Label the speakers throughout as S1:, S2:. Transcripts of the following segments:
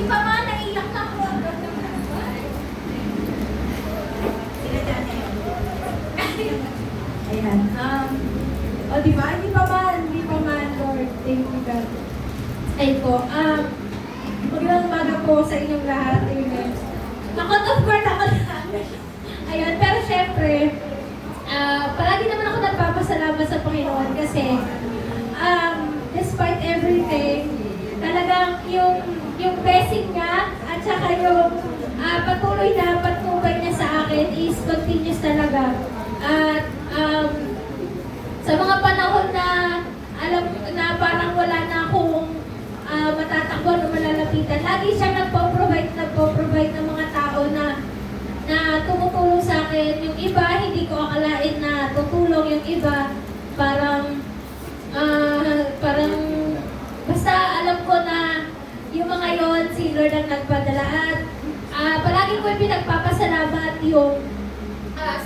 S1: pa man, naiyak na ako.
S2: Ayan. O diba? Hindi pa man, Lord. Thank you, God. Ay po, magandang umaga po sa inyong lahat. Amen. Nakot of course ako na. Ayun, pero syempre, palagi naman ako nagpapasalamat sa Panginoon kasi despite everything, talagang yung blessing niya at saka yung patuloy na patnubay niya sa akin is continuous talaga. At sa mga panahon na alam na parang wala na akong matatakbuhan o malalapitan, lagi siya nagpo-provide ng mga tao na tumutulong sa akin. Yung iba, hindi ko akalain na tutulong. Yung iba, parang basta alam ko na yung mga yon si Lord ang nagpadala. At palagi ko pinagpapasalamat yung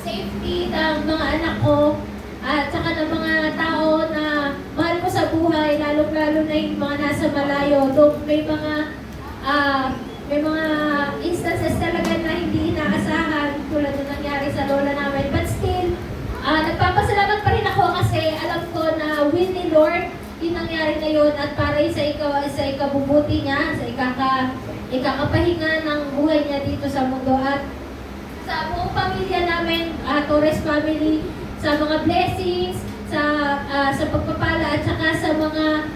S2: safety ng mga anak ko at saka ng mga tao na mahal ko sa buhay, lalo-lalo na yung mga nasa malayo. Doon may mga instances talaga na hindi inaasahan tulad na nangyari sa lola namin. But still, nagpapasalamat pa rin ako kasi alam ko na will ni Lord yung nangyari na yun at para sa ikabubuti niya, sa ikakapahinga ng buhay niya dito sa mundo. At sa buong pamilya namin, Torres family, sa mga blessings, sa pagpapala at saka sa mga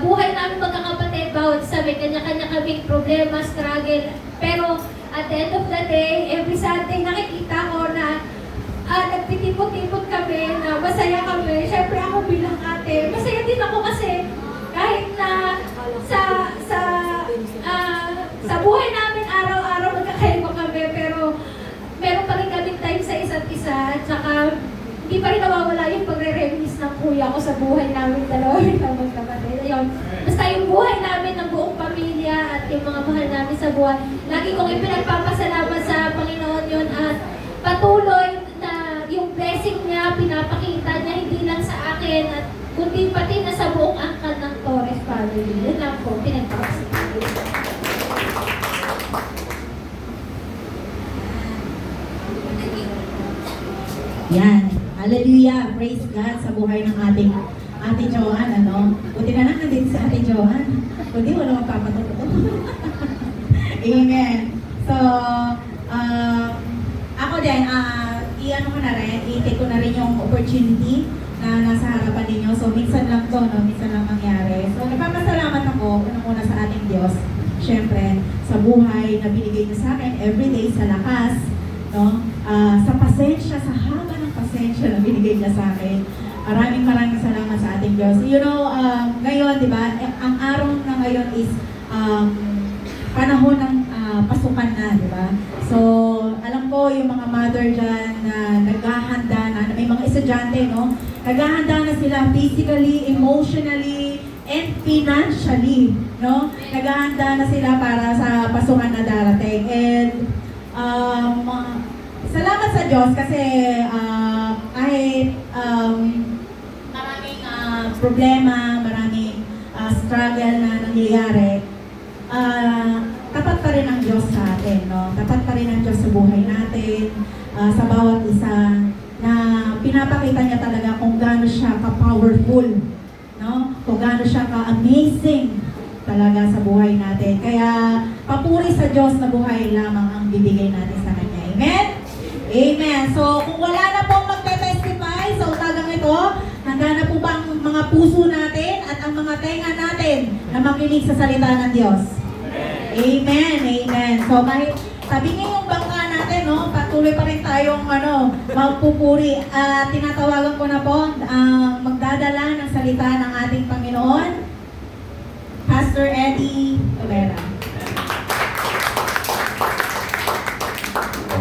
S2: buhay namin magkakapatid, bawat isa may kanya-kanya kaming problema, struggle. Pero at the end of the day, every Sunday nakikita ko na nagtitipot-tipot kami, na masaya kami. Siyempre ako bilang ate, masaya din ako kasi kahit na sa buhay namin araw-araw magkakaiba kami, pero meron pa rin kaming time sa isa't isa at saka hindi pa rin nawawala yung pagre-reminis ng kuya ko sa buhay namin dalawa bilang magkapatid. Ayun. Basta yung buhay namin ng buong pamilya at yung mga mahal namin sa buhay, lagi kong ipinagpapasalamat sa Panginoon yun at patuloy na yung blessing niya, pinapakita niya hindi lang sa akin at kundi pati na sa buong angkan ng Torres family. Yun lang po, pinagpapasalamat.
S3: Yan. Hallelujah. Praise God sa buhay ng ating Ate Joanne, ano? Buti na lang nandito sa Ate Joanne. Kundi wala magpapatuto. Amen. So, ako din, i-ano ko na rin, i-take ko na rin yung opportunity na nasa harapan ninyo. So, minsan lang to, no? Minsan lang mangyari. So, nagpapasalamat ako, unang-una sa ating Diyos. Siyempre, sa buhay na binigay niyo sa akin, everyday, sa lakas, no? Sa pasensya, sa haba ng pasensya na binigay niya sa akin. Maraming salamat sa ating Diyos. You know, ngayon, di ba, ang araw na ngayon is panahon ng pasukan na, di ba? So, alam ko yung mga mother dyan na naghahanda na, may mga estudyante, no? Naghahanda na sila physically, emotionally, and financially, no? Naghahanda na sila para sa pasukan na darating. And, salamat sa Diyos kasi kahit maraming problema, maraming struggle na nangyayari, tapat pa rin ang Diyos sa atin, no? Tapat pa rin ang Diyos sa buhay natin, sa bawat isa, na pinapakita niya talaga kung gaano siya ka-powerful, no? Kung gaano siya ka-amazing talaga sa buhay natin. Kaya, papuri sa Diyos na buhay lamang ang bibigay natin sa Kanya. Amen? Amen. So, kung wala na pong magte-testify sa utagang ito, handa na po ba ang mga puso natin at ang mga tenga natin na makinig sa salita ng Diyos? Amen. Amen. So, kahit tabingin yung bangka natin, no, patuloy pa rin tayong magpupuri. Tinatawagan ko na po ang magdadala ng salita ng ating Panginoon, Pastor Eddie Olera.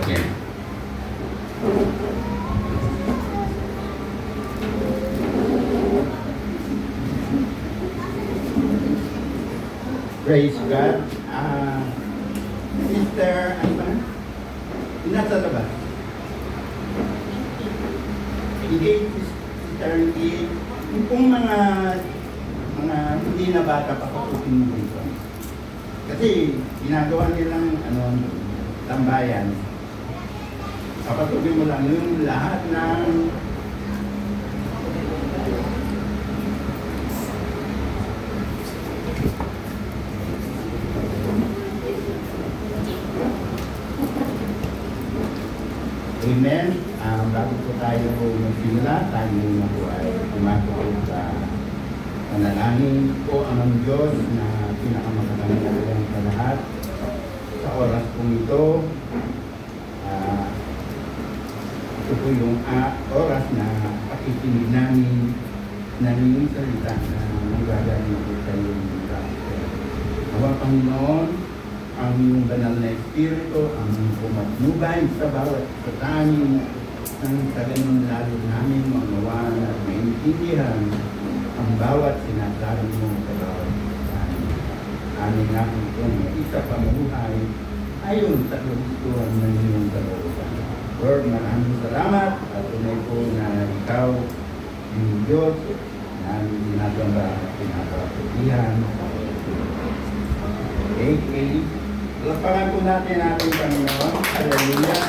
S4: Okay. Praise God. Sister, ano ba? Nasa labas. Engage, Sister Engage. Yung pong mga hindi na bata, papakutin mo dito. Kasi ginagawa nilang tambayan. Papatugin mo lang yung lahat ng Amen. Bago po tayo magsimula, tayo muna po ay tumatawag sa panalangin po ang Diyos na pinakamakatangalang sa lahat. Sa oras po ito, ito po yung oras na pakikinig namin yung salita na magagaling po sa iyong gospel. Nawa Panginoon, ang iyong banal na Espiritu, ang pumatnubay sa bawat katanin ng sa ganun lalo namin maunawan at maintindihan ang bawat sinasabi mo sa bawat katanin. Amin namin kung isa pamuhay ayon sa kagustuhan ng iyong kalooban. Lord, maraming salamat at tunay po na ikaw yung Diyos na aming ginagamba at pinapaputihan. Okay. Lapangan po natin ating Panginoon. Hallelujah.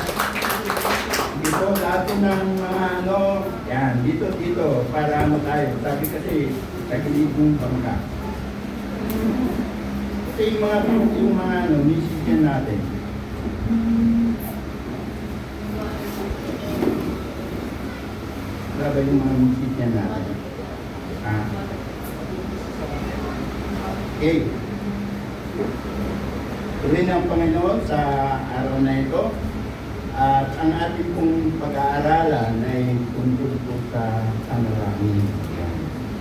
S4: Dito, lahat po ng mga yan, dito, para tayo. Sabi kasi, tagilidong pangka. Kasi yung mga musician natin. Grabe yung mga musician natin. Okay. Tuloy ng Panginoon sa araw na ito at ang ating pong pag-aaralan ay tungkol po sa panalangin.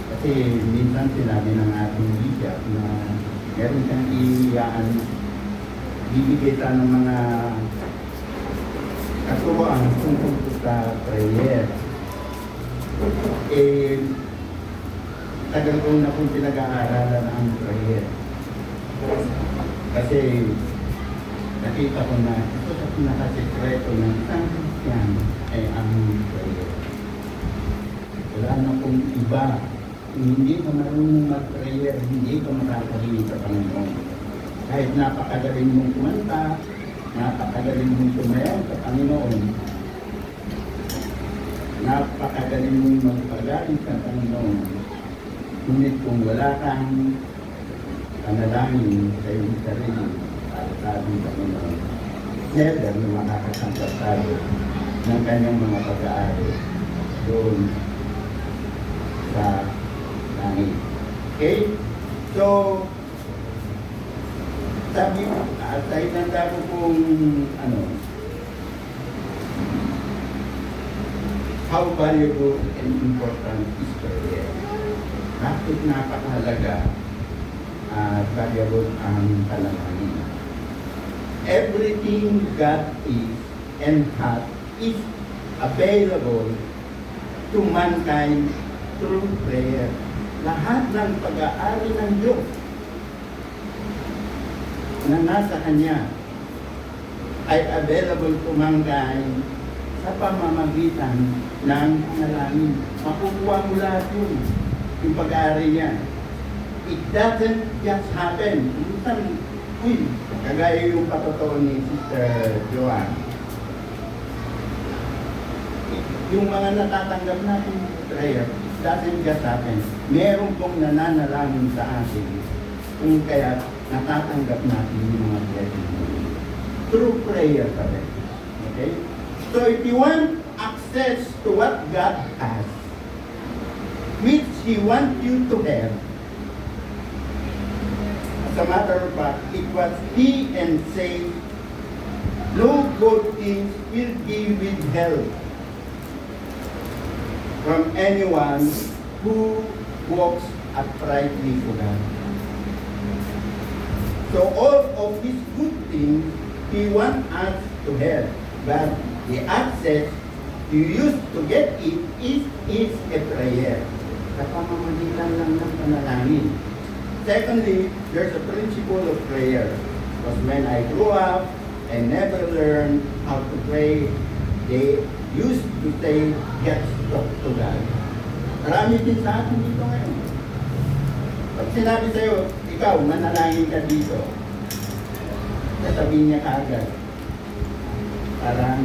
S4: Kasi minsan sinabi ng ating leader na meron siyang iiyaan, bibigay sa ng mga katuroan tungkol po sa prayer. Tagal ko na pong pinag-aaralan ang prayer. Kasi nakita ko na ito sa pinakasekreto ng isang Kristiyan ay ang prayer. Wala na pong iba. Kung hindi ka marunong mag-prayer, hindi ka makakahiling sa Panginoon. Kahit napakagaling mong kumanta, napakagaling mong tumayaw sa Panginoon, napakagaling mong magpagaling sa Panginoon, ngunit kung wala kang panalangin sa iyong sarili at sabi ng Panginoon, never na makakasangkat tayo ng kanyang mga pag-aari doon sa langit. Okay? So, sabi ko, at tayo ko kung how valuable and important is prayer. Bakit napakahalaga valuable ang panalangin. Everything God is and has is available to mankind through prayer. Lahat ng pag-aari ng Diyos na nasa Kanya ay available to mankind sa pamamagitan ng panalangin. Makukuha mo lahat yun, yung pag-aari niya. It doesn't just happen. Minsan, kagaya yung patotoo ni Sister Joanne. Yung mga natatanggap natin prayer, doesn't just happen. Meron pong nananalangin sa atin kung kaya natatanggap natin yung mga blessings. Through prayer pa rin. Okay? So if you want access to what God has, which He wants you to have, as a matter of fact, it was He and said, no good things will be withheld from anyone who walks uprightly to God. So all of these good things He wants us to have, but the access you use to get it is a prayer. Sa pamamagitan lang ng panalangin. Secondly, there's a principle of prayer. Because when I grew up, I never learned how to pray. They used to say, just talk to God. Marami din sa atin dito ngayon. Pag sinabi sa'yo, ikaw, manalangin ka dito. sasabihin niya kaagad. Parang,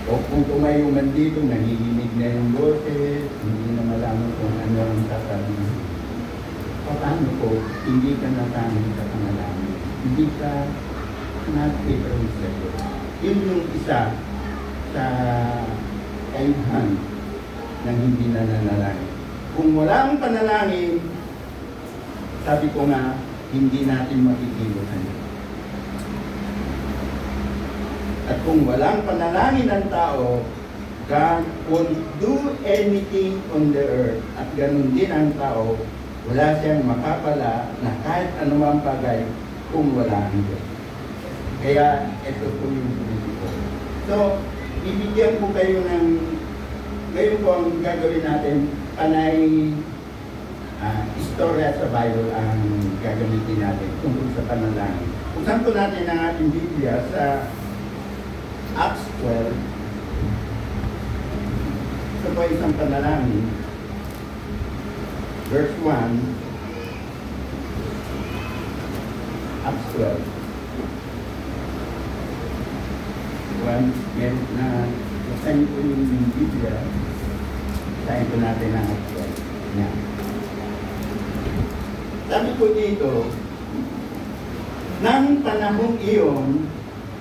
S4: o kung tumayo man dito, nanginginig na yung boses, hindi na malaman kung ano ang sasabihin. Paano po, hindi ka natanong sa panalangin. Hindi ka nag-iprong sa'yo. Yun yung isa sa kaibahan ng hindi na nanalangin. Kung walang panalangin, sabi ko nga, hindi natin makikiluhan. At kung walang panalangin ng tao, God won't do anything on the earth. At ganun din ang tao, wala siyang makapala na kahit anumang bagay kung wala ang Diyos. Kaya ito po yung prinsipyo. So, bibigyan ko kayo ng, ngayon po ang gagawin natin, panay istorya sa Bible ang gagamitin natin tungkol sa panalangin. Buksan po natin ang ating Biblia sa Acts 12. Ito po isang panalangin. Verse 1. Acts 12. Meron na buksan po yung Biblia. Buksan po natin ang Acts 12. Yan. Sabi ko dito, nang panahong iyon,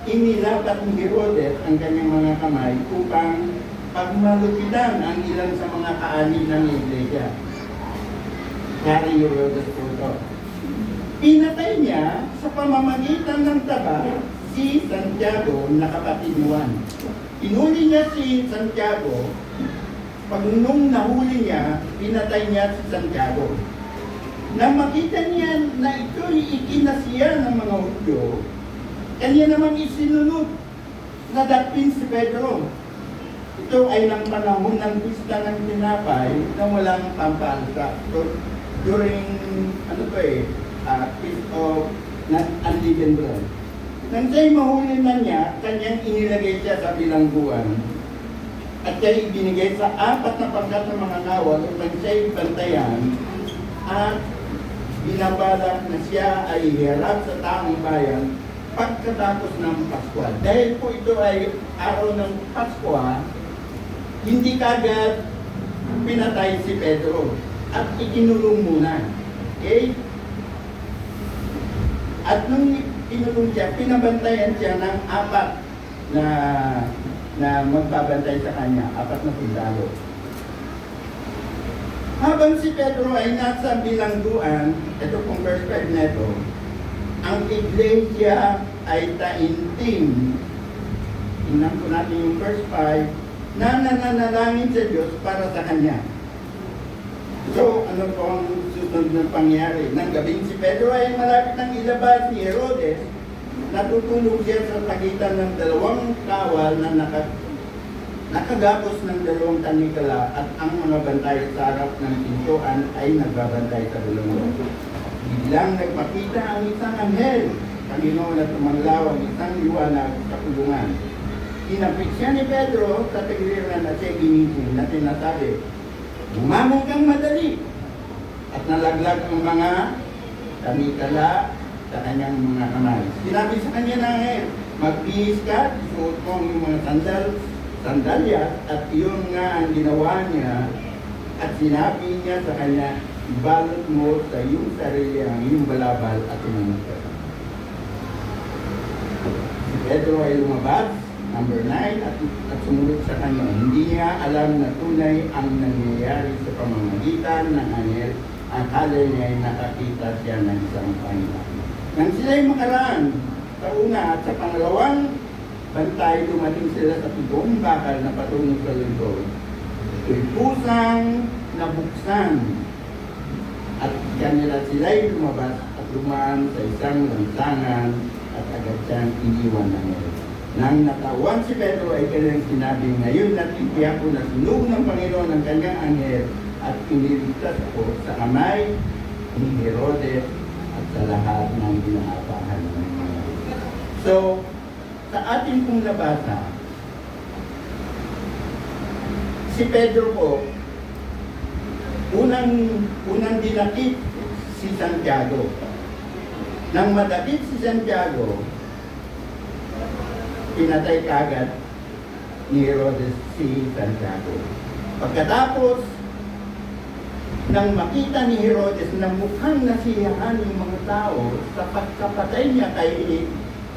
S4: inilapat ni Herodes ang kanyang mga kamay upang pagmalupitan ang ilan sa mga kaanib ng iglesia. Hari Herodes po ito. Pinatay niya sa pamamagitan ng taba si Santiago na kapatid ni Juan. Inuli niya si Santiago. Pag nung nahuli niya, pinatay niya si Santiago. Nang makita niya na ito'y ikinasiya ng mga Hudyo, kanya namang isinunod na dapin si Pedro. Ito ay ng panahon ng pista ng tinapay na walang pampalsa. So, during, Feast of Unleavened Bread. Nang siya'y mahuli na niya, kanyang inilagay siya sa bilangguan. At siya'y ibinigay sa 4 na pangkat ng mga nawal upang siya'y bantayan at binabalak na siya ay iharap sa taong bayan pagkatapos ng Pasko. Dahil po ito ay araw ng Pasko, hindi kagad pinatay si Pedro at ikinulong muna. Okay? At nung kinulong siya, pinabantayan siya ng 4 na magbabantay sa kanya, 4 na sundalo. Habang si Pedro ay nasa bilangguan, ito pong verse 5 na ito, ang iglesia ay taintim. Tingnan po natin yung verse 5, na nananalangin sa Diyos para sa Kanya. So, ano po ang susunod na pangyari? Nang gabing si Pedro ay malapit ng ilabas ni Herodes, natutulog siya sa pagitan ng 2 kawal na nakagapos ng 2 tanikala at ang mga bantay sa harap ng pintuan ay nagbabantay sa bulungan. Biglang nagpakita ang isang anghel, Panginoon at tumanglaw ang isang liwanag sa kulungan. Kinapit siya ni Pedro sa tagiliran at siya ginising na sinasabi, "Bumangon kang madali!" At nalaglag ang mga tanikala sa kanyang mga kamay. Sinabi sa kanya ng anghel, "Magbihis ka, isuot mo ang iyong mga sandalyas," at iyon nga ang ginawa niya at sinabi niya sa kanya, "Ibalot mo sa iyong sarili ang iyong balabal at sumunod ka." Si Pedro ay lumabas, number 9, at sumunod sa kanya. Hindi niya alam na tunay ang nangyayari sa pamamagitan ng anghel. Akala niya ay nakakita siya ng isang Panginoon. Nang sila'y makaraan sa una at sa pangalawang bantay, dumating sila sa 7 bakal na patungo sa lungsod. Ito'y pusang nabuksan. At kanila sila'y lumabas at dumaan sa isang lansangan at agad siyang iniwan ng ngayon. Nang natawan si Pedro ay kanyang sinabi, "Ngayon natitiyak ko na sinugo ng Panginoon ang kanyang anghel at iniligtas ko sa kamay ni Herodes at sa lahat ng ginaapahan ng mga." So, sa ating pong nabasa, si Pedro po, unang dinakip si Santiago. Nang madapit si Santiago, pinatay kagad ni Herodes si Santiago. Pagkatapos, nang makita ni Herodes na mukhang nasiyahan yung mga tao sa pagkapatay niya kay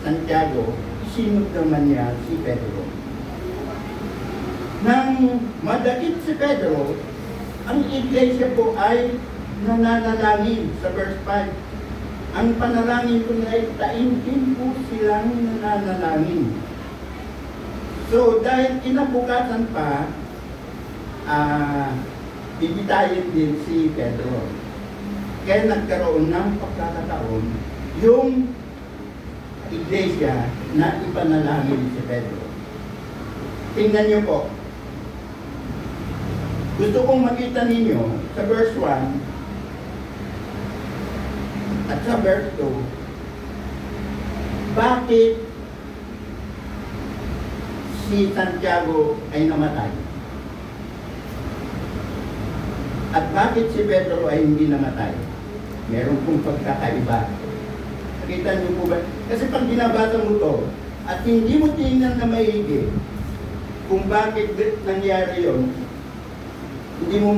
S4: Santiago, isinod naman niya si Pedro. Nang madakit si Pedro, ang iglesia po ay nananalangin sa verse 5. Ang panalangin ko na ay taimtim po silang nananalangin. So dahil kinabukasan pa, bibitayin din si Pedro. Kaya nagkaroon ng pagkakataon yung iglesia na ipanalangin si Pedro. Tingnan niyo po. Gusto kong makita ninyo sa verse 1 at sa verse 2, bakit si Santiago ay namatay? At bakit si Pedro ay hindi namatay? Meron pong pagkakaiba. Nakita niyo po ba? Kasi pag binabasa mo to, at hindi mo tingnan na maigi kung bakit nangyari yon, hindi mo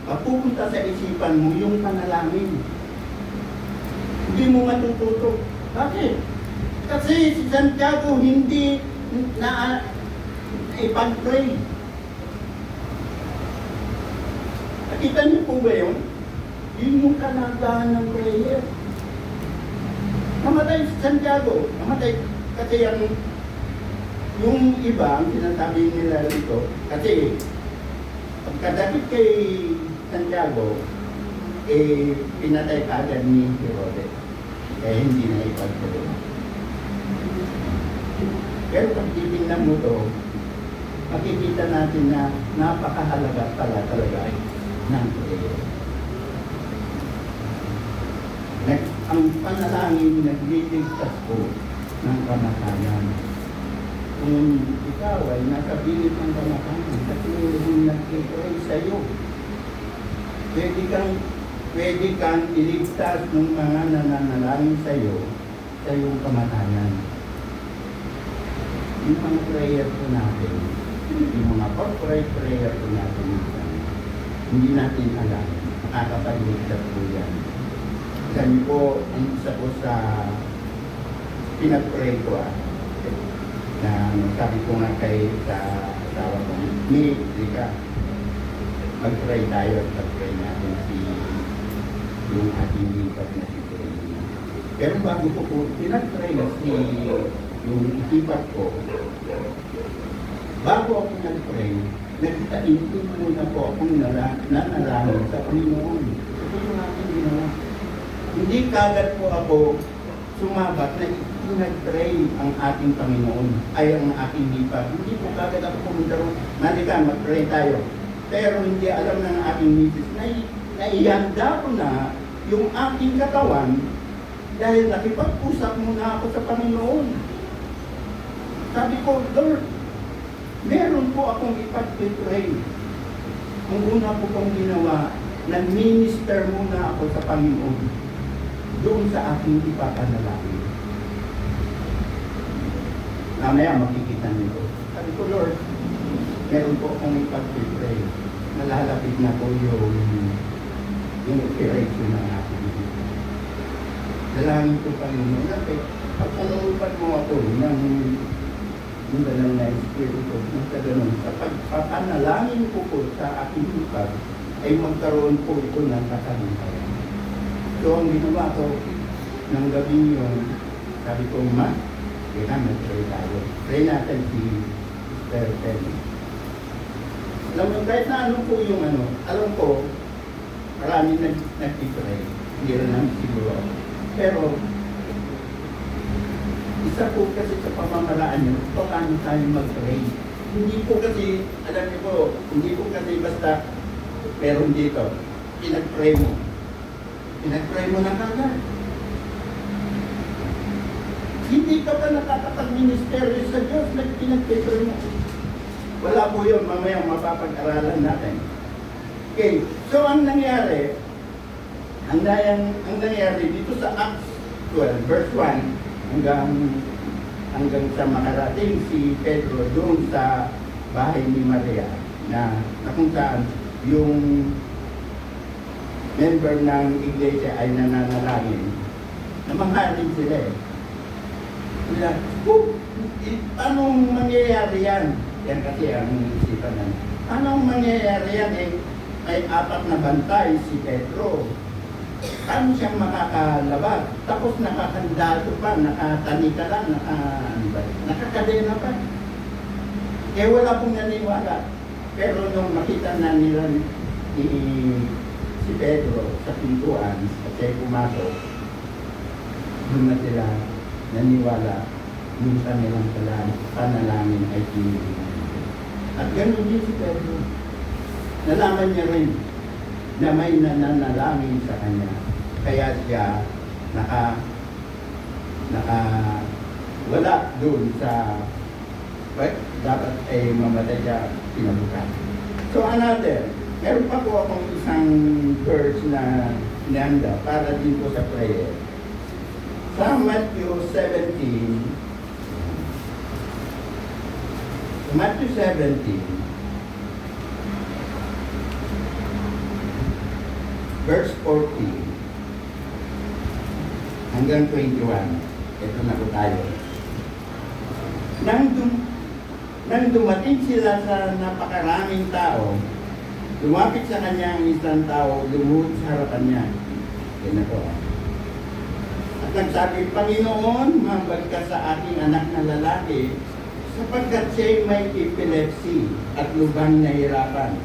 S4: mapupunta sa isipan mo yung panalangin. Hindi mo matututo. Bakit? Kasi si Santiago hindi na ipag-pray. Nakita niyo po ba yun? Yun yung kanagahan ng prayer. Namatay si Santiago. Namatay kasi yung iba, ang sinasabi nila dito, kasi pagkadakit kay Santiago, pinatay kaagad ni Herodes. Kaya hindi na ipag-pray. Pero pag titingnan mo to, makikita natin na napakahalaga pala talaga ng prayer. Ang panalangin nagliligtas ko ng kamatayan. Kung ikaw ay nasa pilit ng kamatayan, kasi yung nag-pray sa'yo, pwede kang iligtas ng mga nananalangin sa'yo sa iyong kamatayan. Yung mga prayer po natin, yung mga corporate prayer po natin, hindi natin alam, nakakapagligtas po yan. Kasi po, ang isa po sa pinag-pray ko na sabi ko nga kay sa asawa ko, Rika, mag-pray tayo at mag-pray natin yung ating lipat na si Corina. Pero bago ko po, pinag-pray na yung isipat ko, bago ako nag-pray, nagtaintin muna po akong nanalangin sa Panginoon. Ito yung aking ginawa. Hindi kagad po ako sumabat na nag-pray ang ating Panginoon, ay ang aking lipat. Hindi po kagad ako pumunta ron, nalika, mag-pray tayo. Pero hindi alam ng aking misis na naihanda ko na yung aking katawan dahil nakipag-usap muna ako sa Panginoon. Sabi ko, Lord, meron po akong ipag-pray. Ang una po kong ginawa, nag-minister muna ako sa Panginoon doon sa aking ipapanalangin. Mamaya makikita nito. Sabi ko, Lord, meron po akong ipag-pray. Nalalapit na po yung operation ng aking ito. Dalangin ko Panginoon, pagpanuupan mo ako ng yung dalang na Espiritu ng kaganon, sa pagpapanalangin ko po sa aking ipag, ay magkaroon po ito ng kasalumpayan. So, ang ginawa ko ng gabi yun, sabi ko, Ma, kaya mag-pray tayo. Pray natin si Sister Penny. Alam mo, kahit na ano po yung alam ko, marami nag-pray. Hindi rin namin siguro. Pero, isa po kasi sa pamamaraan nyo, paano tayo mag-pray. Hindi po kasi, alam niyo po, hindi po kasi basta meron dito, pinag-pray mo. Pinag-pray mo na kagad. Hindi ka pa nakakapag-ministeryo sa Diyos, pinag-pray mo. Wala po yun, mamaya mapapag-aralan natin. Okay, so ang nangyari, ang nangyari dito sa Acts 12, verse 1, hanggang sa makarating si Pedro doon sa bahay ni Maria na kung saan yung member ng iglesia ay nananalangin. Namanghalin sila eh. Sila, anong mangyayari yan? Yan kasi ang isipan na. Anong mangyayari yan eh? May 4 na bantay si Pedro. Paano siyang makakalabas? Tapos nakakandado pa, nakatani ka lang, nakakadena pa. Eh wala pong naniwala. Pero nung makita na nila si Pedro sa pintuan, at siya pumasok, doon na sila naniwala yung kanilang panalangin ay tinignan. At ganoon din si Pedro. Nalaman niya rin na may nananalangin sa kanya. Kaya siya wala doon sa dapat ay mamatay siya pinabukan. So meron pa po akong isang verse na inihanda para din po sa prayer. Sa Matthew 17, verse 14 hanggang 21. Ito na po tayo. Nang dumating sila sa napakaraming tao, lumapit sa kanya ang isang tao, lumuhod sa harapan niya. Yan na po. At nagsabi, Panginoon, mabalik ka sa aking anak na lalaki, sapagkat siya'y may epilepsy at lubhang nahirapan,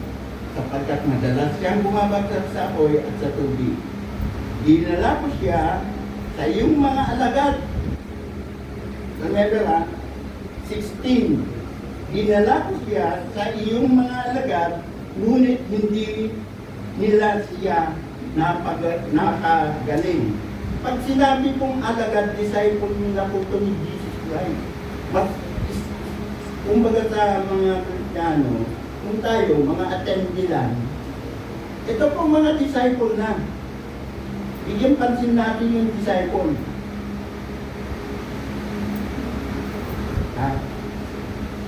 S4: sapagkat madalas siyang bumabagsak sa apoy at sa tubig. Dinala ko siya sa iyong mga alagad. Remember 16. Dinala ko siya sa iyong mga alagad, ngunit hindi nila siya nakagaling. Pag sinabi kong alagad, disciple nila po ito ni Jesus Christ. Kumbaga sa mga Kristiyano, kung tayo, mga attendee lang, ito po mga disciple na. Bigyan pansin natin yung disciple.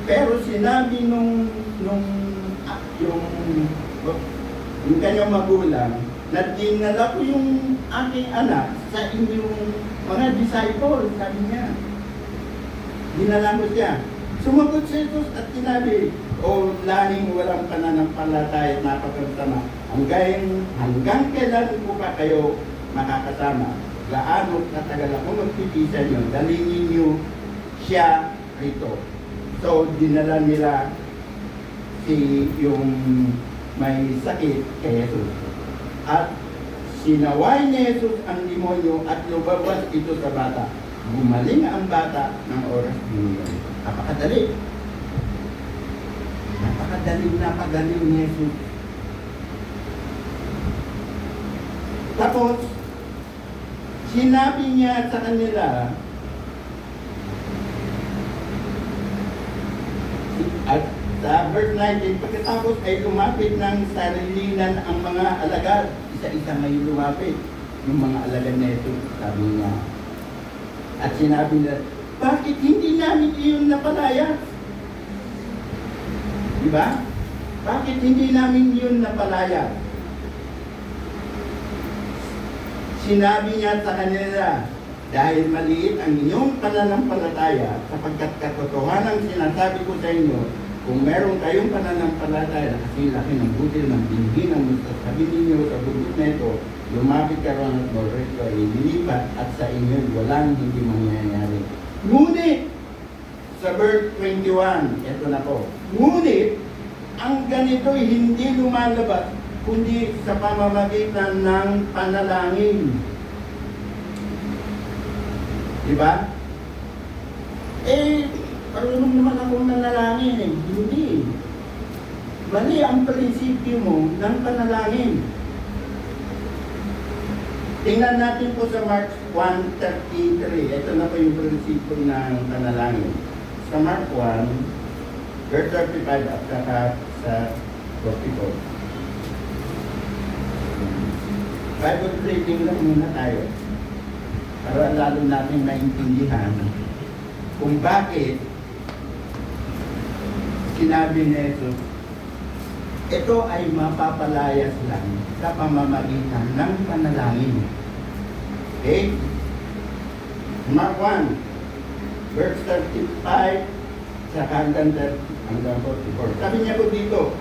S4: Pero sinabi nung kanyang magulang na dinala ko yung aking anak sa inyong mga disciple, sabi niya. Dinala ko siya. Sumagot si Jesus at sinabi, lahing walang pananampalataya at napagkasama. Hanggang kailan po pa kayo makakasama? Gaano katagal ako magpipisa nyo, dalhin niyo siya rito. So, dinala nila yung may sakit kay Jesus. At sinaway ni Jesus ang demonyo at lumabas ito sa bata. Gumaling ang bata ng oras din yun. Napakadali. Napagaling ni Jesus. Tapos, sinabi niya sa kanila, at sa verse 19, pagkatapos ay lumapit ng sarilinan ang mga alagad. Isa-isa may lumapit yung mga alagad na ito, sabi niya. At sinabi nila, bakit hindi namin iyon napalaya? Diba? Bakit hindi namin iyon napalaya? Sinabi niya sa kanila, dahil maliit ang inyong pananampalataya, sapagkat katotohanan ang sinasabi ko sa inyo, kung meron kayong pananampalataya na kasi laki ng butil ng binhi ng mustas, sabihin ninyo sa bundok na ito, lumapit ka ron at morreto ay lilipat at sa inyo walang hindi mangyayari. Ngunit, sa verse 21, ito na po, ngunit, ang ganito'y hindi lumalabas, kundi sa pamamagitan ng panalangin. Diba? Marunong naman akong nanalangin eh. Hindi. Mali ang prinsipyo mo ng panalangin. Tingnan natin po sa Mark 1:33. Ito na po yung prinsipyo ng panalangin. Sa Mark 1, verse 35 at saka sa 44. Bible reading lang muna tayo. Para lalo natin maintindihan kung bakit sinabi ni Jesus, ito ay mapapalayas lang sa pamamagitan ng panalangin. Okay? Mark 1, verse 35, sa hanggang 44. Sabi niya po dito,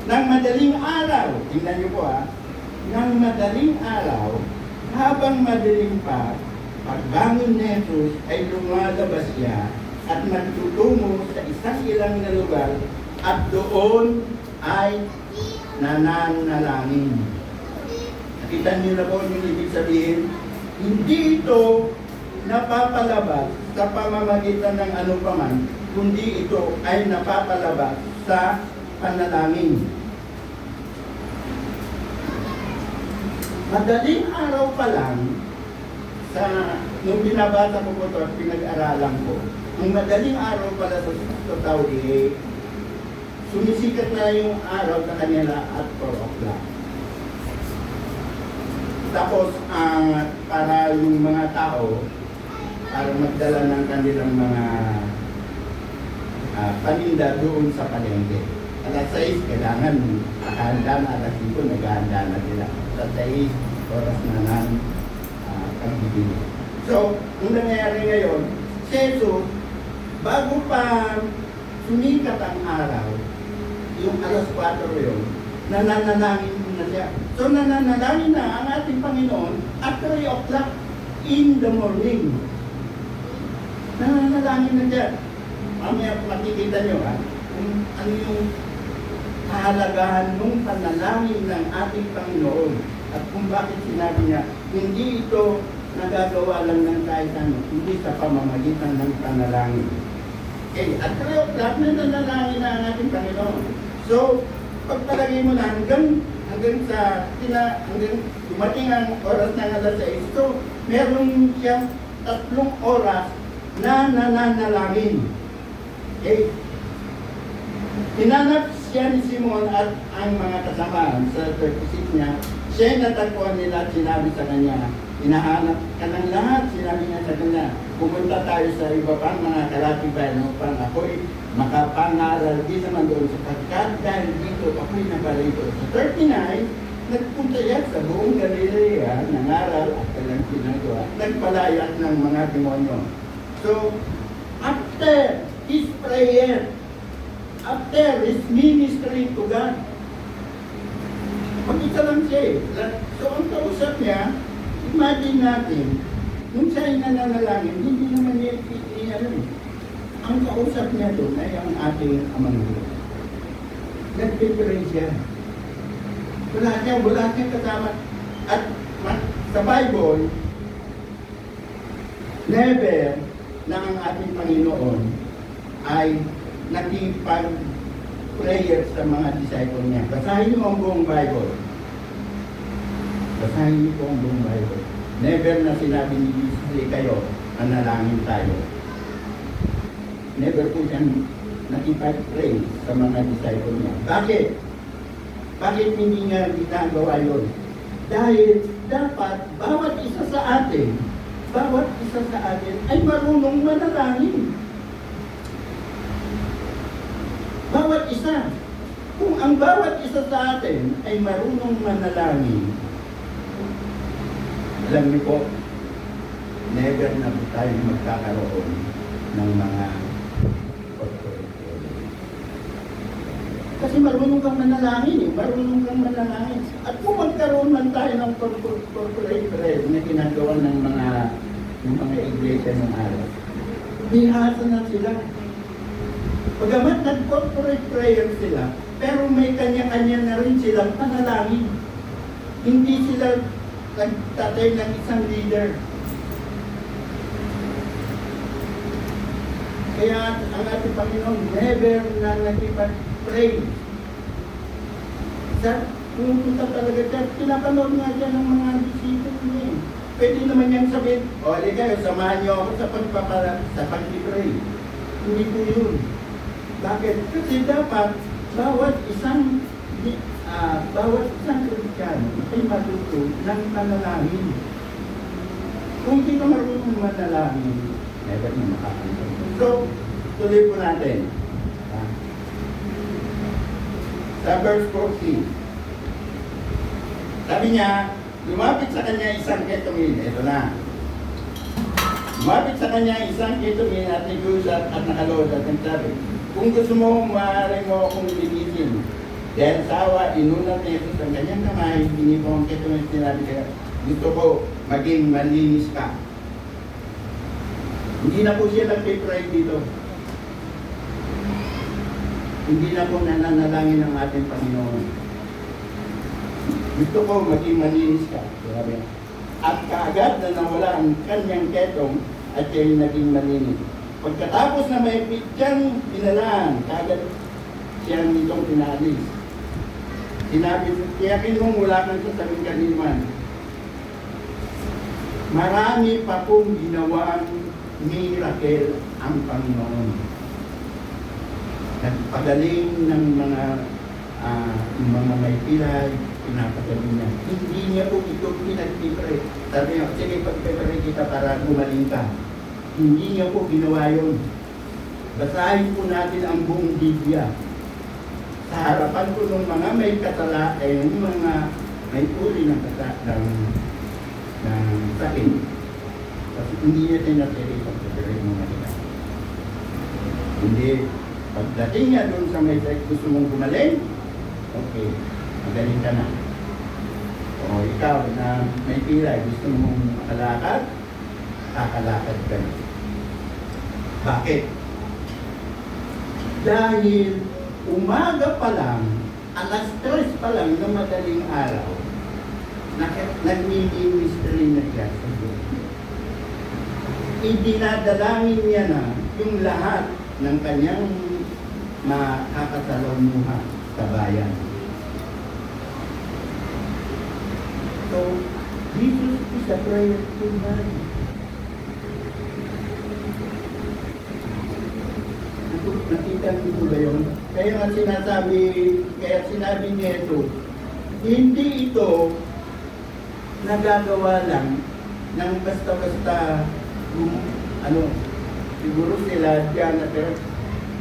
S4: nang madaling araw, tingnan niyo po nang madaling araw, habang madilim pa, pagbangon ni Jesus ay lumalabas siya at nagtutungo sa isang ilang na lugar at doon ay nananalangin. Nakita niyo na po yung ibig sabihin, hindi ito napapalabas sa pamamagitan ng ano paman, kundi ito ay napapalabas sa panalangin. Madaling araw pa lang, nung binabasa ko po ito at pinag-aralan ko, nung madaling araw pala sa Saudi, sumisikat na yung araw sa kanila at 4 o'clock. Tapos, para yung mga tao, para magdala ng kanilang mga paninda doon sa palengke. Alas 6, kailangan nakahanda na, alas 5, naghahanda na sila. Sa 6, oras na ng pagbibili. So, ang nangyayari ngayon, si Jesus, bago pa sumikat ang araw, yung alas 4 yun, nananalangin na siya. So, nananalangin na ang ating Panginoon at 3 o'clock in the morning. Nananalangin na siya. Mamaya makikita nyo kung ano yung kahalagahan ng panalangin ng ating Panginoon at kung bakit sinabi niya, hindi ito nagagawa lang ng kahit ano, hindi sa pamamagitan ng panalangin. Okay, at 3 o'clock na nanalangin na ang ating Panginoon. So, pagpalagay mo na hanggang dumating ang oras ng alas 6, so meron siyang 3 oras na nananalangin. Okay? Hinanap siya ni Simon at ang mga kasamahan sa 36 niya. Siya natagpuan nila at sinabi sa kanya, hinahanap ka ng lahat. Sinabi niya sa kanya, pumunta tayo sa iba pang mga kalatibayan upang ako'y makapangaral di naman doon sapagkat dahil dito ako'y nabalito. Sa 39, nagpunta yan sa buong Galilea, nangaral at kailang sinagawa, nagpalayas ng mga demonyo. So, after his prayer, after his ministry to God, mag-isa lang siya eh. So, ang kausap niya, imagine natin, nung siya ay nananalangin, hindi naman niya ang kausap niya doon ay ang ating Amang Diyos. Nag-pray siya. Wala siyang kasama. At sa Bible, never na ang ating Panginoon ay nakipag-prayer sa mga disciple niya. Basahin niyo ang buong Bible. Basahin niyo po ang buong Bible. Never na sinabi ni Jesus, kayo, manalangin tayo. Never po siyang nakipag-pray sa mga disciple niya. Bakit? Bakit hindi nga ginagawa yun? Dahil dapat bawat isa sa atin ay marunong manalangin. Bawat isa. Kung ang bawat isa sa atin ay marunong manalangin, alam niyo po, never na po tayo magkakaroon ng mga corporate problem. Kasi marunong kang manalangin At kung magkaroon man tayo ng corporate prayer na ginagawa ng mga iglesia ng araw, bihasa na sila. Pagamat nag-corporate prayer sila, pero may kanya-kanya na rin silang panalangin. Hindi sila nagtatay ng isang leader. Kaya ang ating Panginoon never na nakipag-pray. Pumunta talaga siya, pinapanood nga siya ng mga disipulo niya. Pwede naman niyang sabihin, di kayo, samahan niyo ako sa pag-pray. Hindi po yun. Bakit? Kasi dapat bawat isang bawat isang Kristiyano ay matuto ng panalangin. Kung hindi ka marunong manalangin, never na makakanta. So, tuloy po natin. Sa verse 14, sabi niya, lumapit sa kanya isang ketumin. Ito na. Lumapit sa kanya isang ketumin at nag-usap at nakalood at nagsabi, kung gusto mo, maaari mo akong linisin. Dahil sa awa, inunat ni Jesus ang kanyang kamay, binibong ang ketumin at sinabi kaya, gusto ko maging malinis ka. Hindi na po siya nag-pray dito. Hindi na po nananalangin ng ating Panginoon. Gusto ko maging malinis ka. Sabi. At kaagad na nawala ang kanyang ketong at siya'y naging malinis. Pagkatapos na may siyang pinalaan, kaagad siyang itong pinalis. Sinabi, tiyakin mong wala kang sasabing kaniman. Marami pa pong ginawang miracle ang Panginoon. Nagpagaling ng mga may pilay, pinapagaling niya. Hindi niya po ito pinagpipre. Sabi niya, sige, pagpipre kita para gumaling ka. Hindi niya po ginawa yun. Basahin po natin ang buong Biblia. Sa harapan po ng mga may kasala, yung mga may uri ng sakit. Kasi hindi niya tinatiri pagpipre mo nila. Hindi. Pagdating niya doon sa may gusto mong gumaling, okay, magaling ka na. O ikaw na may pilay, gusto mong makalakad, kakalakad ka na. Bakit? Dahil umaga pa lang, alas 3 pa lang ng madaling araw, nagmi-ministry na siya sa Diyos. Idinadalangin niya na yung lahat ng kanyang makakasalamuha sa bayan. So, Jesus is a prayerful man. Nakita niyo ba yun? Kaya nga sinabi niya ito, hindi ito nagagawa lang ng basta-basta siguro sila dyan na pero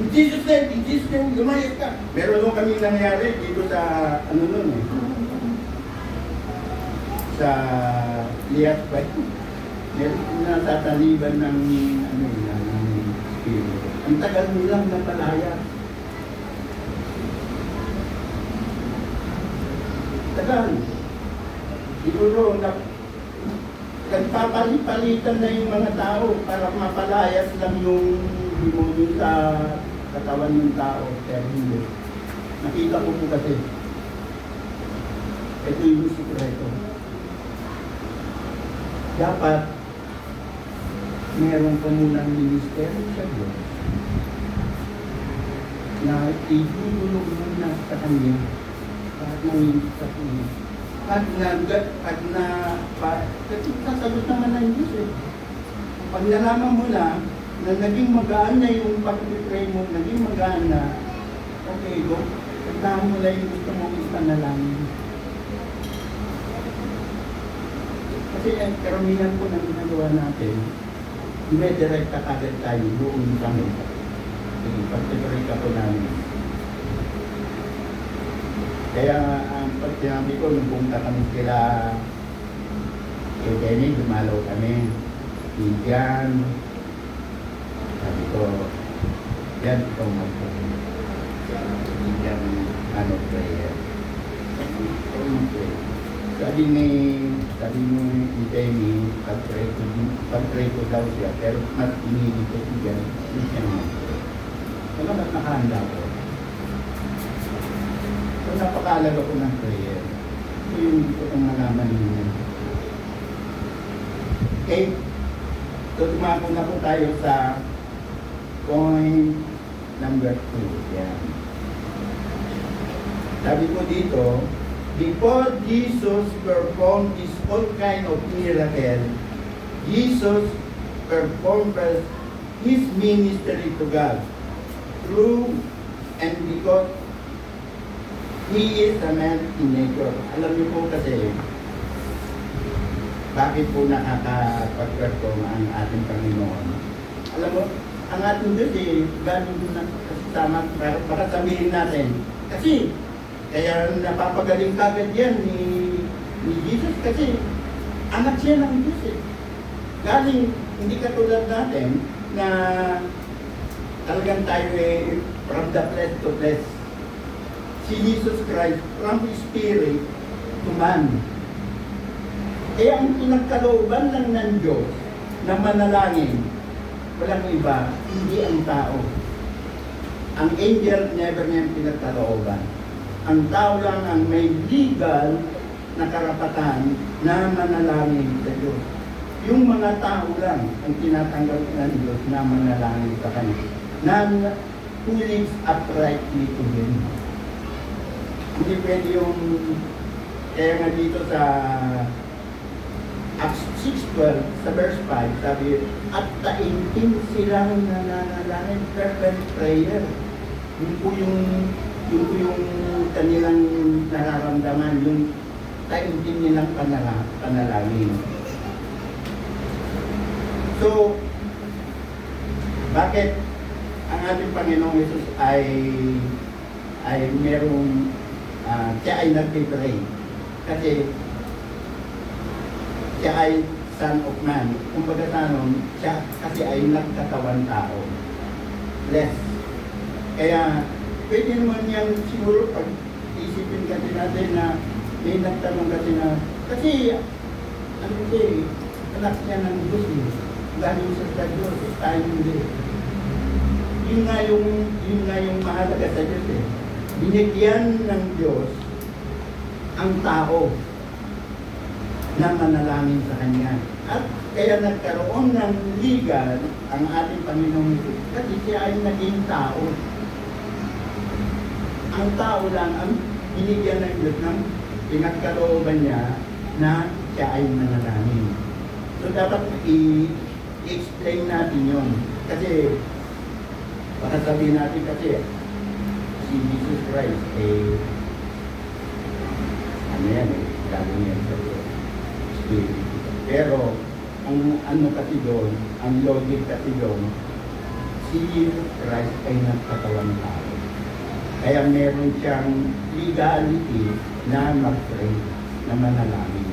S4: in Jesus name, lumayas ka. Meron nung kami nangyari dito sa, sa Liat ba? Meron natataliban ng, spirit. Ang tagal nilang napalaya. Tagal. Siguro, nagpapalitan na yung mga tao para mapalayas lang yung demonyo sa katawan ng tao. Pero hindi. Nakita ko po kasi. Ito yung sikreto. Dapat meron ka munang ministeryo sa Diyos na itutulog mo na sa Kanya at nanginig sa Kanya. Kasi sasagot naman ng Diyos eh. Pag nalaman mo na naging magaan na yung pag-pray mo, naging magaan na, okay, go. Pagdahan mo na yung gusto mong ipanalangin. Kasi karamihan po ng ginagawa natin, direct kagad tayo doon kami. Sige, pag-pray ka po namin. Kaya pag sinabi ko, nung pumunta kami sila kay Jenny, dumalaw kami. Indian. Sabi ko, yan ikaw mag-pray. Indian, prayer. Ikaw mag-pray. Sabi ni Jenny, pag-pray ko daw siya, pero mas pinili ko siya, hindi siya mag-pray. Kaya mas nakahanda ko. So, napakalaga ko ng prayer. Ito yung gusto kong malaman ninyo. Okay? So, tumako na po tayo sa point number 2. Yan. Sabi ko dito, before Jesus performed this all kind of miracle, Jesus performed His ministry to God through and because He is a man in nature. Alam niyo po kasi, bakit po nakakapag-perform ang ating Panginoon? Alam mo, ang ating Diyos galing na kasama, baka sabihin natin. Kasi, kaya napapagaling kagad yan ni Jesus kasi anak siya ng Diyos Galing, hindi katulad natin na talagang tayo from the flesh to flesh. Si Jesus Christ, from Spirit to man. Kaya ang pinagkalooban lang ng Diyos na manalangin, walang iba, hindi ang tao. Ang angel never niya pinagkalooban. Ang tao lang ang may legal na karapatan na manalangin sa Diyos. Yung mga tao lang ang tinatanggap ng Diyos na manalangin sa Kanya. Na who lives uprightly to Him. Hindi pwede yung, kaya nga dito sa Acts 6:12, sa verse 5, sabi, at taintin silang nananalangin, fervent prayer. Yun po yung kanilang nararamdaman, yung taintin nilang panalangin. So, bakit ang ating Panginoong Yesus ay merong siya ay nagpipray? Kasi siya ay Son of Man. Kumbaga siya kasi ay nagkatawan tao. Less. Kaya, pwede naman yan siguro pag isipin kasi natin na may nagtanong kasi na, kasi, ano siya anak niya ng Diyos galing sa Diyos, tayo hindi. Yun nga yung mahalaga sa Diyos Binigyan ng Diyos ang tao na manalangin sa Kanya. At kaya nagkaroon ng legal ang ating Panginoong Yesus kasi siya ay naging tao. Ang tao lang ang binigyan ng Diyos ng pinagkalooban niya na siya ay manalangin. So dapat i-explain natin yun. Kasi baka sabihin natin kasi si Jesus Christ ano yan gagawin yan sa Spirit. Pero ang ano kasi doon, ang logic kasi doon, si Jesus Christ ay nagkatawan tao. Kaya meron siyang legality na mag-pray, na manalangin.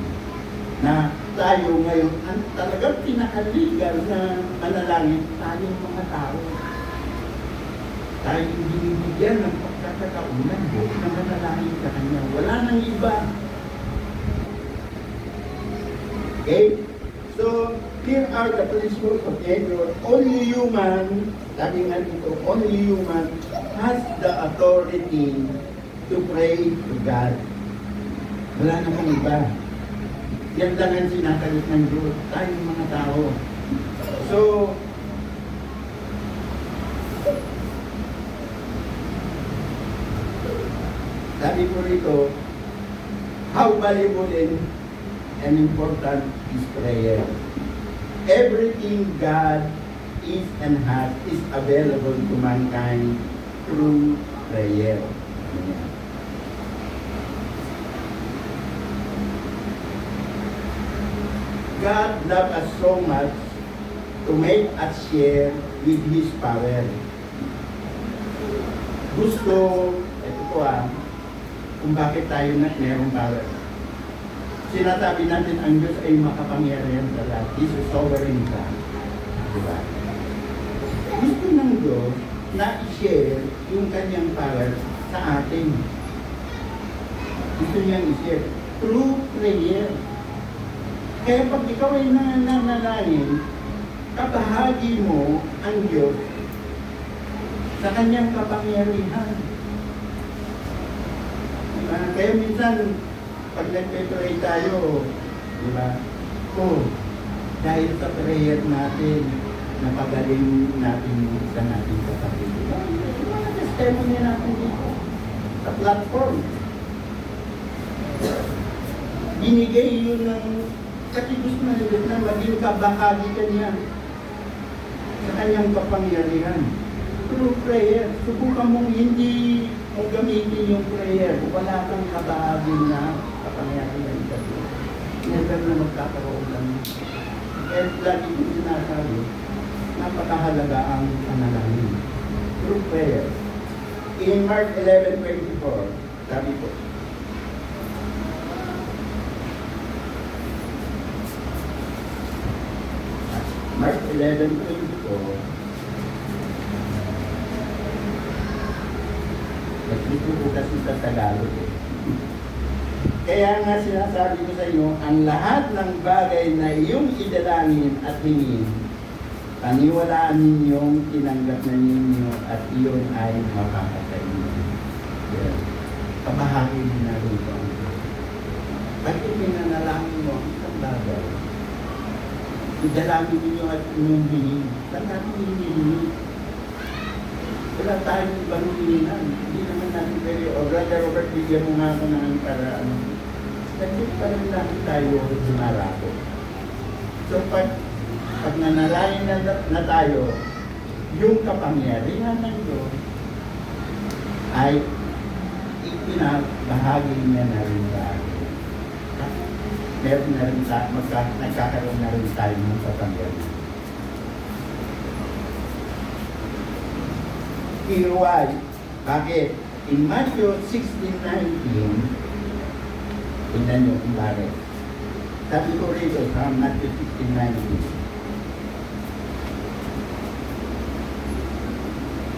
S4: Na tayo ngayon, ang talagang pinaka-legal na manalangin, tayong mga tao. Tayo binibigyan ng pagkakataunan na manalangin sa Kanya. Wala nang iba. Okay? So, here are the principles of nature. Only human, sabi nga dito, only human has the authority to pray to God. Wala namang iba. Yan lang ang sinasagot ng Diyos. Tayong mga tao. So, sabi ko rito, how valuable and important is prayer. Everything God is and has is available to mankind through prayer. Amen. God loved us so much to make us share with His power. Gusto, ito po kung bakit tayo mayroong power. Sinasabi natin ang Diyos ay makapangyarihan sa lahat. He's a sovereign God. Diba? Gusto ng Diyos na i-share yung kanyang power sa atin. Gusto niyang i-share through prayer. Kaya pag ikaw ay nananalangin, kabahagi mo ang Diyos sa kanyang kapangyarihan. Kaya minsan, pag nagpe-pray tayo, di ba? Dahil sa prayer natin, napagaling natin sa nating kapatid. Mga testimony natin dito sa platform. Binigay yun ng kasi gusto na maging kabahagi ka niya sa kanyang kapangyarihan. Through prayer, subukan mong hindi mong gamitin yung prayer, kung wala kang kabahagi na kapangyarihan sa Diyos, never na magkakaroon ng. And lagi kong sinasabi, napakahalaga ang panalangin. Through prayer. In Mark 11:24, sabi po, Mark 11:24, nagdito po kasi sa Tagalog. Kaya nga sinasabi ko sa inyo, ang lahat ng bagay na iyong idalangin at hingin, paniwalaan ninyong tinanggap na ninyo at iyon ay mapapatay ninyo. Yeah. Kabahagi mo na rin ito. Bakit minanalangin mo ang isang bagay? Idalangin ninyo at inyong hingin. Saan natin hingin? Wala tayong ibang hiningan. Hindi naman natin pwede, o Brother Robert, bigyan mo nga ako ng para ano. Nagsit pa rin lang tayo dumarako. So pag nanalangin na tayo, yung kapangyarihan ng Diyos ay ipinabahagi niya na rin sa atin. Meron na rin nagkakaroon na rin tayo ng kapangyarihan. Why? Bakit? In Matthew 16:19, tingnan nyo kung bakit. Sabi ko rito sa Matthew 16:19.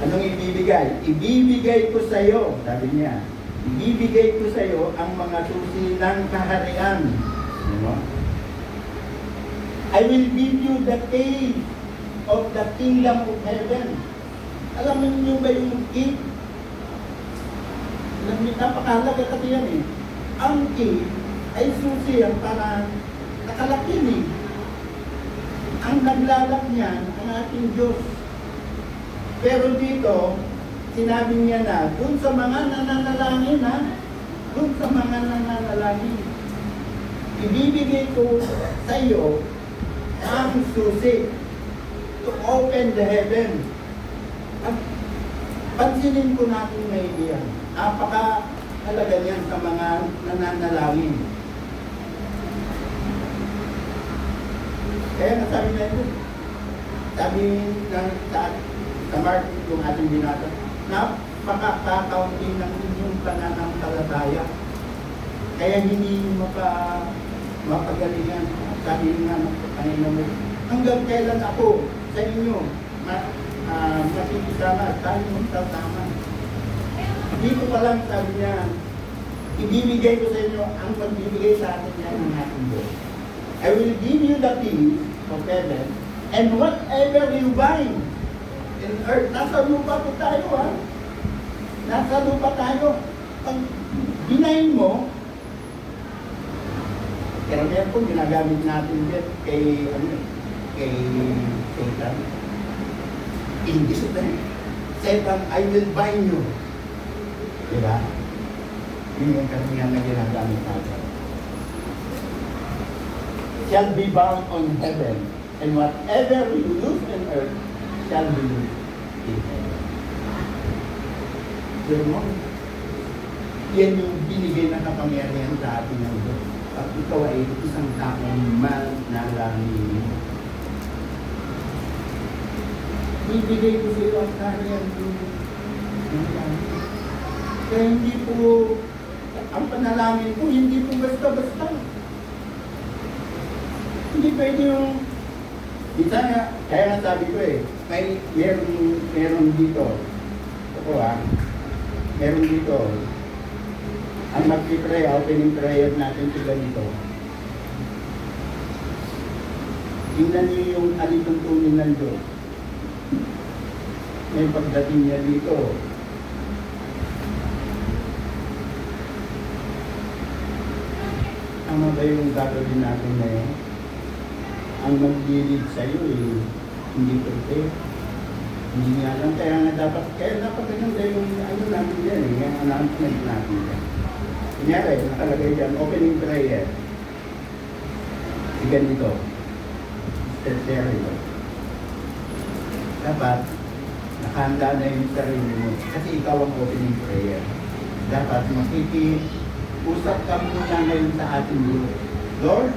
S4: Anong ibibigay? Ibibigay ko sa iyo, sabi niya. Ibibigay ko sa iyo ang mga susi ng kaharian. Ano? I will give you the key of the kingdom of heaven. Alam niyo ba yung key? Alam niyo, napakahalaga kasi yan eh. Ang key ay susi ang parang nakalakin eh. Ang naglalak niyan, ang ating Diyos. Pero dito, sinabi niya na, dun sa mga nananalangin ha, dun sa mga nananalangin, ibibigay ko sa iyo ang susi to open the heaven. At pansinin ko natin na iyan. Napaka-halaga niyan sa mga nananalangin. Kaya nasabi na ito, sabi sa Mark, yung ating binata, napaka-kaunti ng inyong pananampalataya. Kaya hindi mapagalingan. Sabi nga ng Panginoon, hanggang kailan ako sa inyo makikisama at tayo magtatama. Dito pa lang sabi niya, ibibigay ko sa inyo ang pagbibigay sa atin niya ng ating Diyos. I will give you the keys of heaven, and whatever you bind in earth, nasa lupa po tayo ha. Nasa lupa tayo. Pag binayin mo, karamihan po ginagamit natin din kay Satan. English ito eh. Satan, I will bind you. Diba? Yun yung karamihan na ginagamit natin. Shall be bound on heaven, and whatever you loose on earth shall be loosed in heaven. Pero mo, yan yung binigay na kapangyarihan sa atin ng Diyos. At ikaw ay isang taong manalangin. Ibigay ko sa iyo ang kariyan ng manalangin. Kaya hindi po, ang panalangin ko, hindi po basta-basta. Hindi pwede yung, isa nga, kaya nga sabi ko eh, meron dito. Ako meron dito. Ang mag-pray, opening prayer natin sa ganito. Tingnan niyo yung alituntunin ng Diyos. May pagdating niya dito. Tama ba yung gagawin natin ngayon? Ang mag-lead sa iyo hindi prepare. Hindi nga lang, kaya dapat ganyan yung ano namin yan eh, yung announcement natin yan. Kunyari, nakalagay dyan, opening prayer. Ganito. Tertiary ito. Dapat, nakahanda na yung sarili mo. Kasi ikaw ang opening prayer. Dapat makikiusap ka muna ngayon sa ating Diyos. Lord,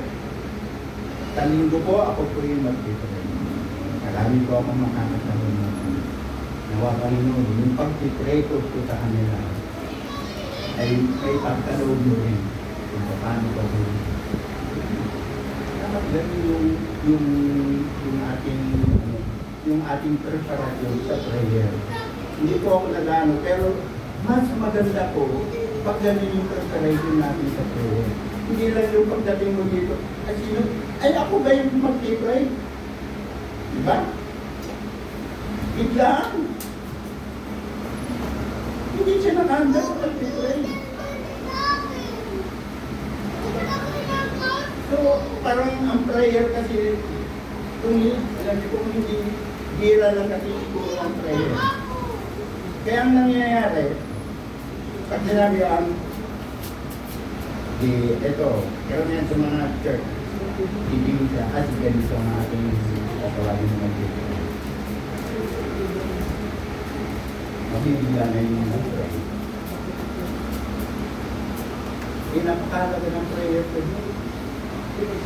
S4: sa linggo po ako po yung mag-pray. Marami po akong makakasama mo. Nawa Panginoon, yung pag-pray ko po sa kanila ay pagkaloob mo rin kung paano ba po. Dapat ganun yung ating preparasyon sa prayer. Hindi po ako nagano, pero mas maganda po pag ganun yung preparation natin sa prayer. Hindi lang yung pagdating mo dito, ay ako ba yung mag-pray? Diba? Biglaan. Hindi siya nakahanda sa pag-pray. So, parang ang prayer kasi, alam niyo kung hindi, bira lang kasi siguro ang prayer. Kaya ang nangyayari, pag sinabi ang, ito, karamihan sa mga church, hindi siya, ganito ang ating katawagin ng mag-pray. Mabibigla na yung mga pray. Napakalaga ng prayer to God.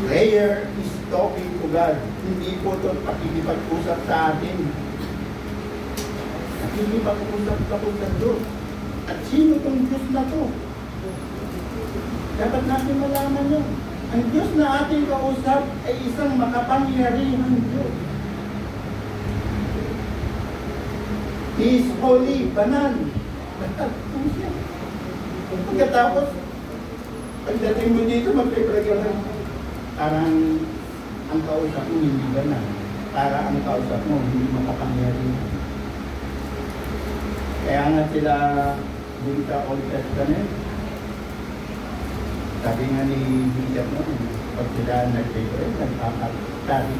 S4: Prayer is talking to God. Hindi po ito pakikipag-usap sa atin. Nakikipag-usap ka po sa Diyos. At sino itong Diyos na to? Dapat natin malaman yun. Ang Diyos na ating kausap ay isang makapangyarihang Diyos. He is holy, banal. Pagkatapos, pagdating mo dito, mag-pray ka lang. Parang ang kausap mo hindi banal. Para ang kausap mo hindi makapangyarihan. Kaya nga sila dun sa Old Testament, sabi nga ni Bishop mo, pag sila nag-pray, nagpapatari.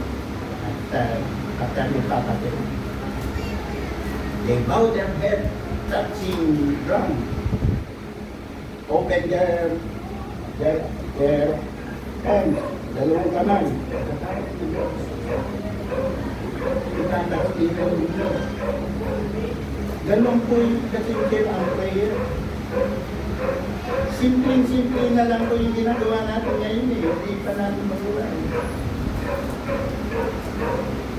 S4: They bow their head, touching ground. Open their hands, dalawang kamay. Ganon po yung kasimple ang prayer. Simple na lang po yung ginagawa natin ngayon eh. Hindi pa natin magawa.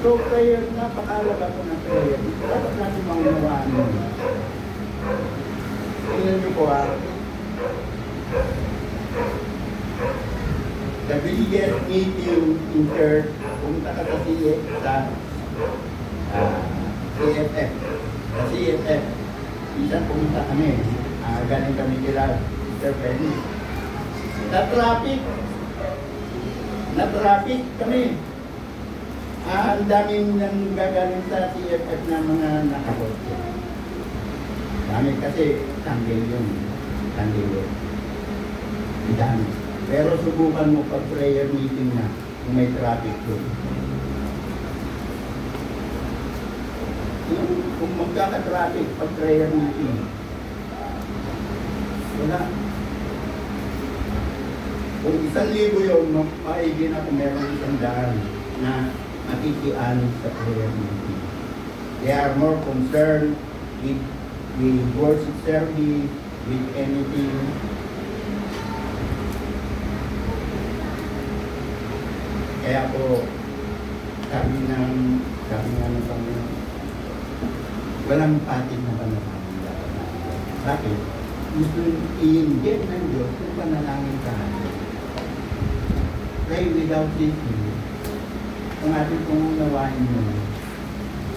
S4: So prayer, napakalaga po ng prayer. Dapat natin maunawaan mo. Tingnan niyo po the biggest meeting in church, pumunta ka sa CFF. Sa CFF, minsan pumunta kami. Galing kami kila Sir Penny. Na-traffic kami. Ang daming nang gagaling sa CFF na mga nakakotse. Dami kasi Sunday yun. Dami. Pero subukan mo pag prayer meeting na kung may traffic doon. Kung magkaka-traffic pag prayer meeting, wala. Kung 1,000 yun, maigi na kung meron 100 na makikianin sa prayer meeting. They are more concerned with worship service, with anything. Kaya po, sabi nga ng Panginoon, walang patin na panalangin dapat natin. Bakit? Gusto i-inject ng Diyos kung panalangin ka. Pray without ceasing. Kung ating pangunawain mo,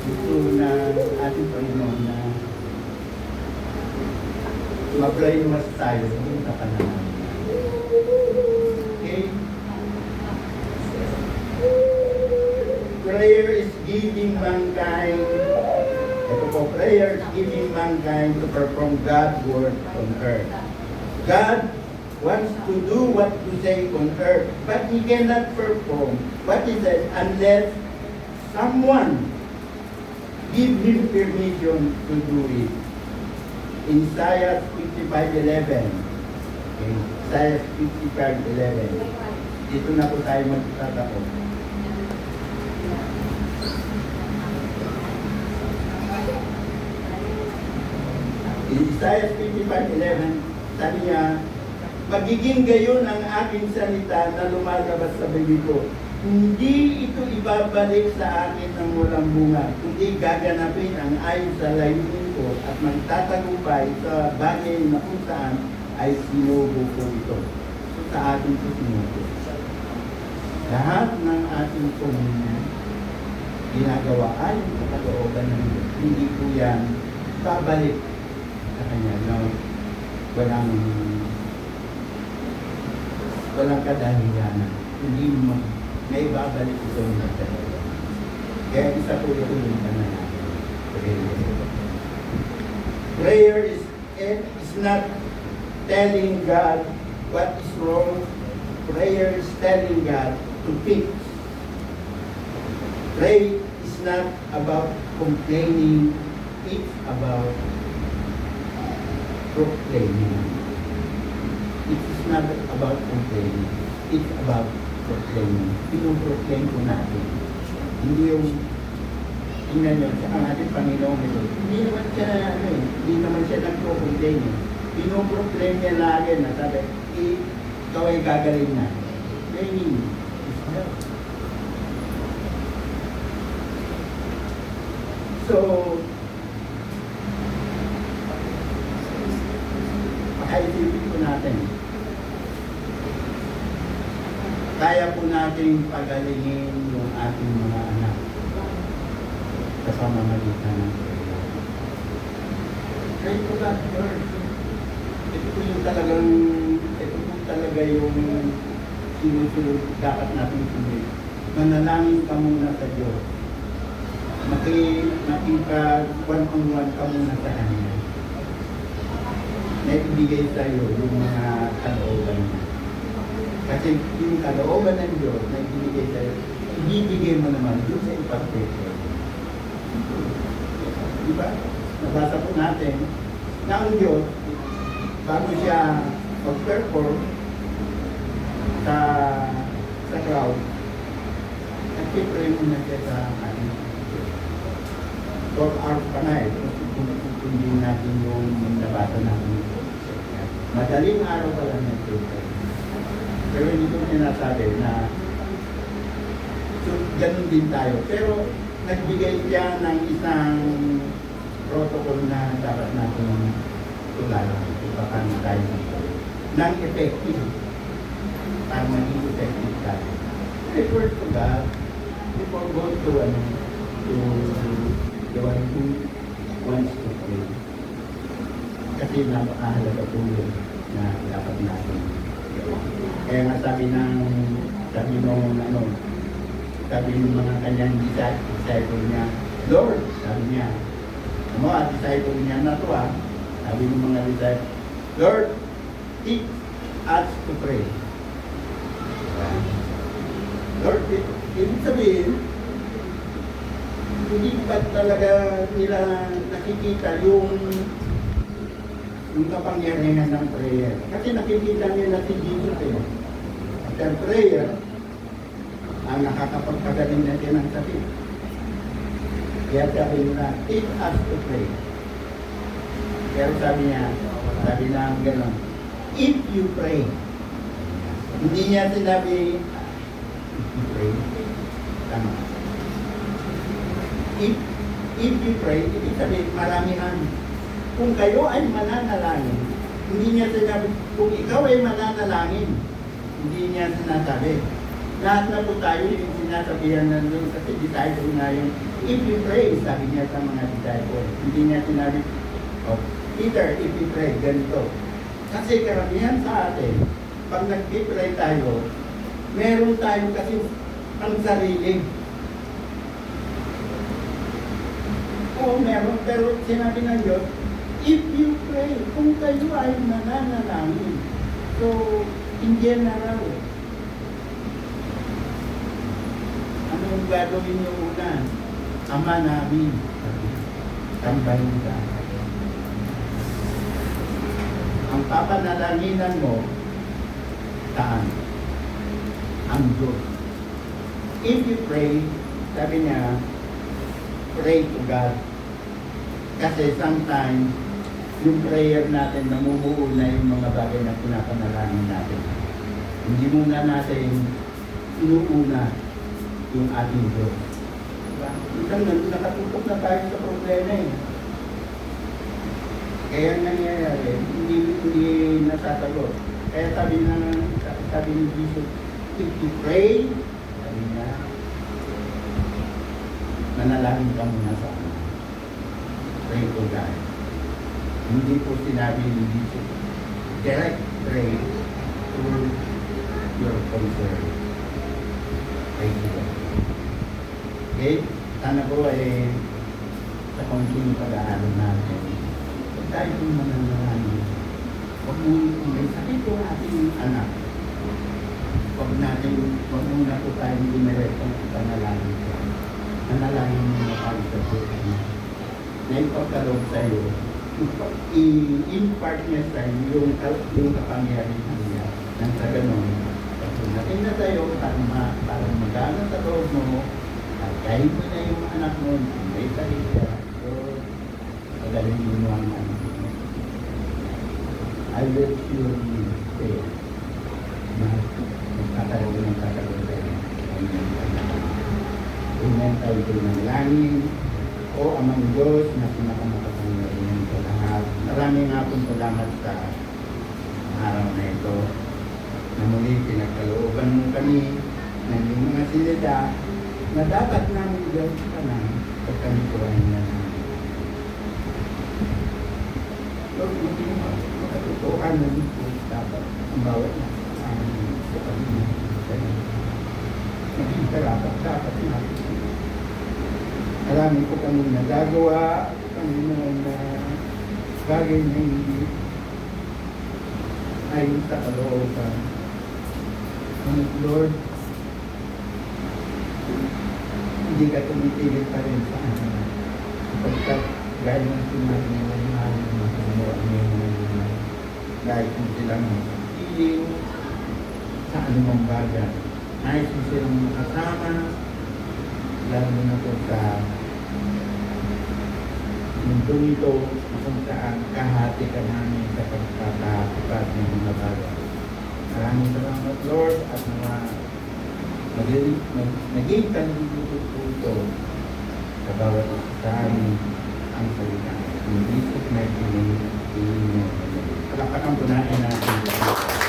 S4: gusto na ating Panginoon na ma-brainwash tayo sa panalangin. Okay? Prayer is giving mankind, prayer is giving mankind to perform God's work on earth. God wants to do what to say on earth, but He cannot perform what He says unless someone give Him permission to do it. In Isaiah 55:11. Okay, Isaiah 55:11. Dito na po tayo magtatapos. Isaiah 55:11, sabi niya, magiging gayon ang aking salita na lumalabas sa bibig ko. Hindi ito ibabalik sa akin ng walang bunga, kundi gaganapin ang ayon sa layunin ko at magtatagumpay sa bagay na kung saan ay sinubo ko ito. So, sa ating sinubo. Lahat ng ating ginagawa ayon sa kalooban ng Diyos, hindi po yan babalik sa Kanya. No? Walang kadahilanan. Hindi mo may babalik ito ng talaga. Kaya isa po ito yung pananalig. Prayer is not telling God what is wrong. Prayer is telling God to fix. Pray is not about complaining. It's about proclaiming. It is not about complaining. It's about proclaiming. Pinoproclaim ko natin. Hindi yung tingnan nyo, sa ating Panginoon ito. Hindi naman siya nagpo-proclaim. Pinoproclaim niya lagi na sabi, ikaw ay gagaling na. Claiming is help. So, pakaisipin ko natin. Kaya po natin pagalingin yung ating mga anak sa pamamagitan ng prayer. Pray to God first. Ito po talaga yung sinusunod dapat natin sunod. Manalangin ka muna sa Diyos. Makipag-one-on-one ka muna sa Kanya. Na ibigay sa iyo yung mga kalooban niya. Kasi yung kalooban ng Diyos na ibigay sa iyo, ibibigay mo naman doon sa impartation. Diba? Nabasa po natin na ang Diyos, bago siya mag-perform sa crowd, nag-pray muna siya sa ating for our panay. Kung natin yung nabasa natin. Madaling araw pa lang nag-pray. Pero hindi ko sinasabi na so, ganun din tayo. Pero nagbigay siya ng isang protocol na dapat natin tularan kung paano tayo ng effective para maging effective tayo. Refer to God before going to the one who wants to pray. Kasi napakahalaga po yun na dapat natin. Kaya nga sabi ng mga kanyang disciple niya, Lord, sabi niya, disciple niya na to sabi ng mga disciple, Lord, teach us to pray. Lord, ibig sabihin, hindi ba talaga nila nakikita yung kapangyarihan ng prayer. Kasi nakikita nila si Jesus after prayer, ang nakakapagpagaling na siya ng sakit. Kaya sabi nila, teach us to pray. Pero sabi na gano'n, if you pray. Hindi niya sinabi, if you pray. Tama. If you pray, ibig sabihin, maramihan. Kung kayo ay mananalangin, hindi niya sinabi, kung ikaw ay mananalangin, hindi niya sinasabi. Lahat na po tayo yung sinasabihan na doon kasi disciple na yung, if you pray, sabi niya sa mga disciple. Hindi niya sinabi, Peter, if you pray, ganito. Kasi karamihan sa atin, pag nag-pray tayo, meron tayo kasi ang sarili. Oo, meron, pero sinabi ng Diyos, if you pray, kung kayo ay mananalangin. So, in general, ano yung gagawin niyo una? Ama namin, tambahin ka. Ang papanalaginan mo, saan? Ang Diyos. If you pray, sabi niya, pray to God. Kasi sometimes, yung prayer natin, namumuo na yung mga bagay na pinapanalangin natin. Hindi muna natin inuuna yung ating Diyos. Diba? Isang nakatutok na tayo sa problema eh. Kaya nangyayari, hindi nasasagot. Kaya sabi ni Jesus, if you pray, sabi niya, manalangin ka muna sa akin. Pray to God. Hindi po sinabi ni Jesus, direct pray to your concern. Pray to God. Okay? Sana po ay sa konting pag-aaral natin. Huwag tayo kung mananalangin. Huwag may sakit po ating anak. Huwag muna po tayong dumiretong panalangin ko. Manalangin mo na tayo sa Diyos na ipagkaloob sa iyo. I-impart niya sa iyo yung kapangyarihan niya. Nang sa ganun, natin na tayo para magana sa loob mo at kahit mo na yung anak mo, may sakit ka. So, pagaling mo ang anak mo. I will surely say na magkakaroon tayo. Amen tayo ko ng langin o amang Diyos na pinakamakapangyarihan sa lahat. Maraming nga pong salamat sa araw na ito na muli pinagkalooban mo kami ng yung mga silida na dapat namin Diyos ka na pag kami po ay namin. Lord, makatutukan na dito dapat ang bawat na sa kami maging karapat dapat natin. Marami po kami nagagawa, Panginoon, na bagay na hindi ayon sa kalooban. Ngunit Lord, hindi ka tumitigil pa rin sa amin. Pagkat gaya ng sinabi mo na mahal mo ang iyong mga dahil kung silang piling sa anumang bagay. Nais mo silang makasama, lalo na po sa mundo nito kung saan kahati ka namin sa pagkakapag ng mga bagay. Maraming salamat Lord at naging kandidato po ito sa bawat isa sa amin ang salita. Hindi po na pinili. Palakpakan po natin natin.